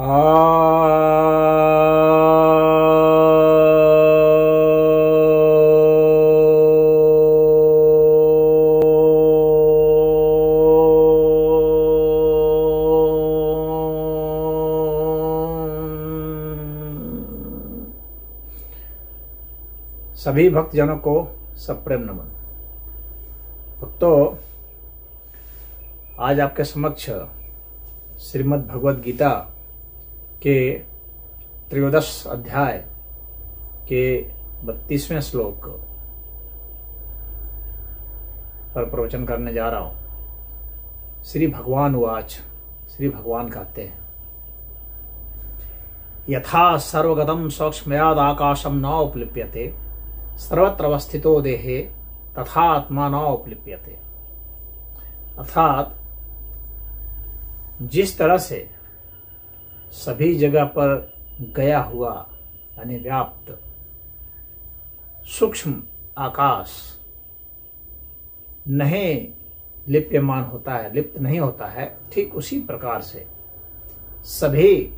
सभी भक्तजनों को सप्रेम नमन। भक्तों, आज आपके समक्ष श्रीमद् भगवद गीता के त्रयोदश अध्याय के 32वें श्लोक पर प्रवचन करने जा रहा हूं। श्री भगवान उवाच, श्री भगवान कहते हैं, यथा सर्वगतम सौक्ष्म्याद आकाशम न उपलिप्यते सर्वत्र अवस्थितो देहे तथा आत्मा न उपलिप्यते। अर्थात जिस तरह से सभी जगह पर गया हुआ यानी व्याप्त सूक्ष्म आकाश नहीं लिप्यमान होता है, लिप्त नहीं होता है, ठीक उसी प्रकार से सभी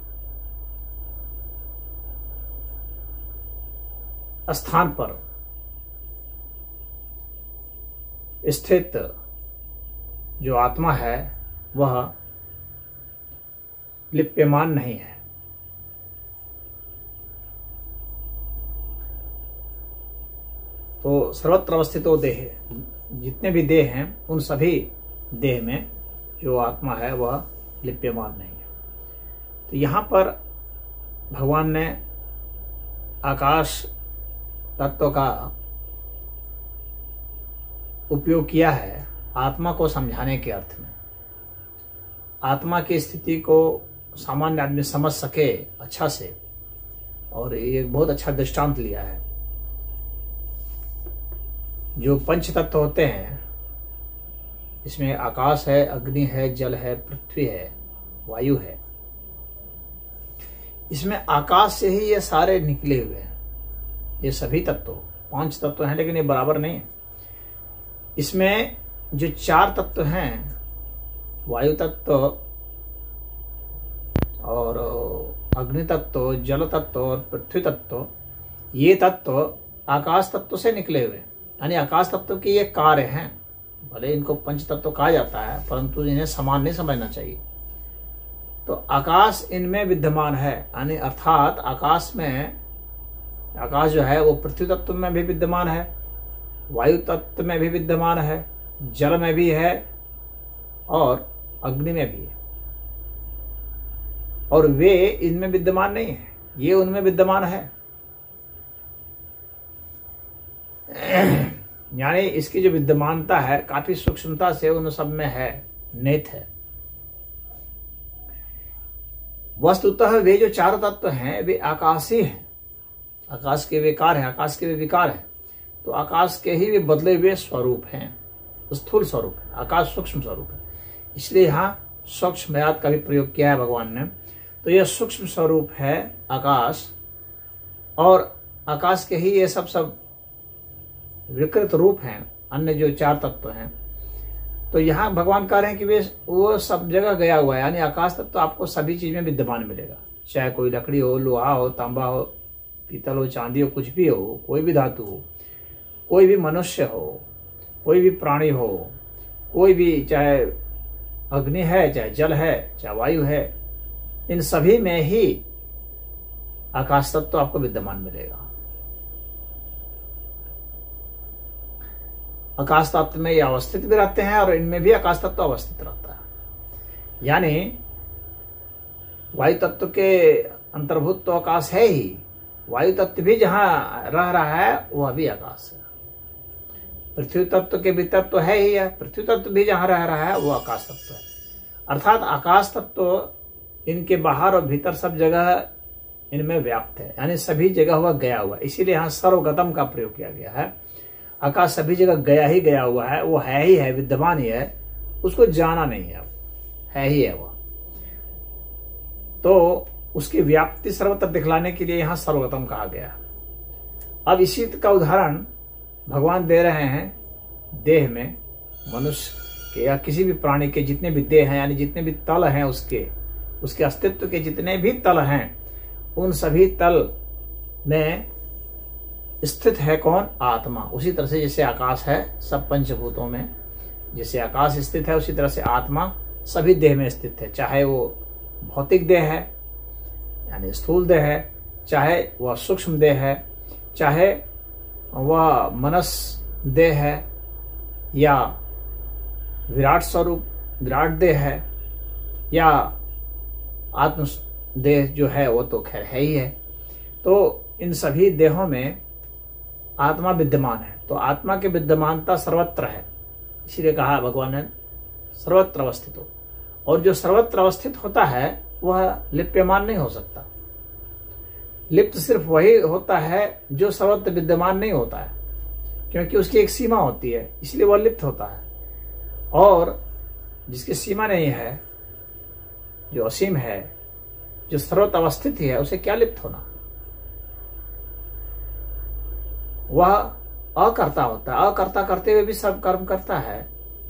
स्थान पर स्थित जो आत्मा है वह लिप्यमान नहीं है। तो सर्वत्र अवस्थितो देह, जितने भी देह हैं उन सभी देह में जो आत्मा है वह लिप्यमान नहीं है। तो यहां पर भगवान ने आकाश तत्व का उपयोग किया है आत्मा को समझाने के अर्थ में। आत्मा की स्थिति को सामान्य आदमी समझ सके अच्छा से, और ये बहुत अच्छा दृष्टांत लिया है। जो पंच तत्व होते हैं, इसमें आकाश है, अग्नि है, जल है, पृथ्वी है, वायु है। इसमें आकाश से ही ये सारे निकले हुए हैं। ये सभी तत्व 5 तत्व हैं, लेकिन ये बराबर नहीं है। इसमें जो 4 तत्व हैं, वायु तत्व और अग्नि तत्व, जल तत्व और पृथ्वी तत्व, ये तत्व आकाश तत्व से निकले हुए, यानी आकाश तत्व के ये कार्य हैं। भले इनको पंच तत्व कहा जाता है, परंतु इन्हें समान नहीं समझना चाहिए। तो आकाश इनमें विद्यमान है, यानी अर्थात आकाश जो है वो पृथ्वी तत्व में भी विद्यमान है, वायु तत्व में भी विद्यमान है, जल में भी है और अग्नि में भी है। और वे इनमें विद्यमान नहीं है, ये उनमें विद्यमान है। यानी इसकी जो विद्यमानता है काफी सूक्ष्मता से उन सब में है, निहित है। वस्तुतः वे जो 4 तत्व हैं वे आकाशी हैं, आकाश के विकार है, आकाश के वे विकार है। तो आकाश के ही वे बदले हुए स्वरूप हैं, स्थूल स्वरूप है, आकाश सूक्ष्म स्वरूप है। इसलिए यहाँ सूक्ष्मयाद का भी प्रयोग किया है भगवान ने। तो यह सूक्ष्म स्वरूप है आकाश, और आकाश के ही ये सब विकृत रूप हैं, अन्य जो 4 तत्व हैं। तो यहाँ भगवान कह रहे हैं कि वो सब जगह गया हुआ है, यानी आकाश तत्व आपको सभी चीज में विद्यमान मिलेगा। चाहे कोई लकड़ी हो, लोहा हो, तांबा हो, पीतल हो, चांदी हो, कुछ भी हो, कोई भी धातु हो, कोई भी मनुष्य हो, कोई भी प्राणी हो, कोई भी, चाहे अग्नि है, चाहे जल है, चाहे वायु है, इन सभी में ही आकाश तत्व आपको विद्यमान मिलेगा। आकाश तत्व में ये अवस्थित भी रहते हैं और इनमें भी आकाश तत्व अवस्थित रहता है। यानी वायु तत्व के अंतर्भूत तो आकाश है ही, वायु तत्व भी जहां रह रहा है वह भी आकाश है। पृथ्वी तत्व के भीतर तो है ही है, पृथ्वी तत्व भी जहां रह रहा है वो आकाश तत्व है। अर्थात आकाश तत्व इनके बाहर और भीतर सब जगह इनमें व्याप्त है, यानी सभी जगह वह गया हुआ है। इसीलिए यहाँ सर्वगतम का प्रयोग किया गया है। आकाश सभी जगह गया ही गया हुआ है, वो है ही है, विद्यमान ही है, उसको जाना नहीं है ही है वह। तो उसकी व्याप्ति सर्वत्र दिखलाने के लिए यहां सर्वगतम कहा गया। अब इसी का उदाहरण भगवान दे रहे हैं देह में, मनुष्य के या किसी भी प्राणी के जितने भी देह हैं, यानी जितने भी तल हैं उसके, उसके अस्तित्व के जितने भी तल हैं उन सभी तल में स्थित है कौन? आत्मा। उसी तरह से जैसे आकाश है सब पंचभूतों में, जैसे आकाश स्थित है उसी तरह से आत्मा सभी देह में स्थित है, चाहे वो भौतिक देह है यानी स्थूल देह है, चाहे वह सूक्ष्म देह है, चाहे वह मनस देह है, या विराट स्वरूप विराट देह है, या आत्म देह जो है वो तो खैर है ही है। तो इन सभी देहों में आत्मा विद्यमान है। तो आत्मा की विद्यमानता सर्वत्र है, इसीलिए कहा भगवान ने सर्वत्र अवस्थित हो। और जो सर्वत्र अवस्थित होता है वह लिप्यमान नहीं हो सकता। लिप्त सिर्फ वही होता है जो सर्वत्र विद्यमान नहीं होता है, क्योंकि उसकी एक सीमा होती है, इसलिए वह लिप्त होता है। और जिसकी सीमा नहीं है, जो असीम है, जो सर्वत्र अवस्थित ही है, उसे क्या लिप्त होना? वह अकर्ता होता है, अकर्ता करते हुए भी सब कर्म करता है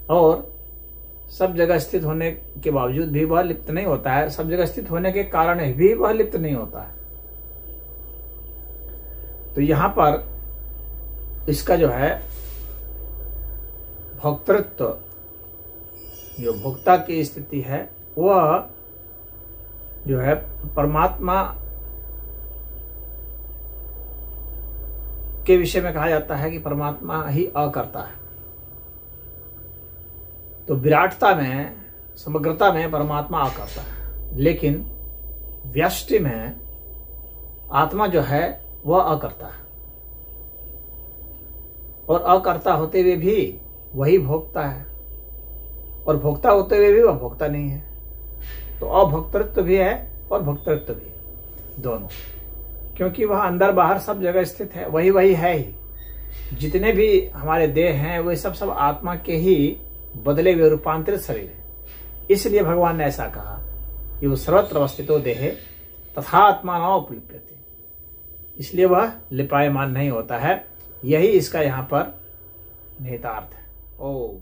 और सब जगह स्थित होने के बावजूद भी वह लिप्त नहीं होता है, सब जगह स्थित होने के कारण भी वह लिप्त नहीं होता है। तो यहां पर इसका जो है भोक्तृत्व, जो भोक्ता की स्थिति है, वह जो है परमात्मा के विषय में कहा जाता है कि परमात्मा ही अकर्ता है। तो विराटता में, समग्रता में परमात्मा अकर्ता है, लेकिन व्यष्टि में आत्मा जो है वह अकर्ता है। और अकर्ता होते हुए भी वही भोक्ता है, और भोक्ता होते हुए भी वह भोक्ता नहीं है। तो अभोक्तृत्व भी है और भोक्तृत्व भी है, दोनों, क्योंकि वह अंदर बाहर सब जगह स्थित है, वही है ही। जितने भी हमारे देह हैं वे सब आत्मा के ही बदले हुए रूपांतरित शरीर है। इसलिए भगवान ने ऐसा कहा कि वो सर्वत्र अवस्थितो देहे तथा आत्मा न उपलिप्यते, इसलिए वह लिपायमान नहीं होता है। यही इसका यहाँ पर निहितार्थ है। ओम।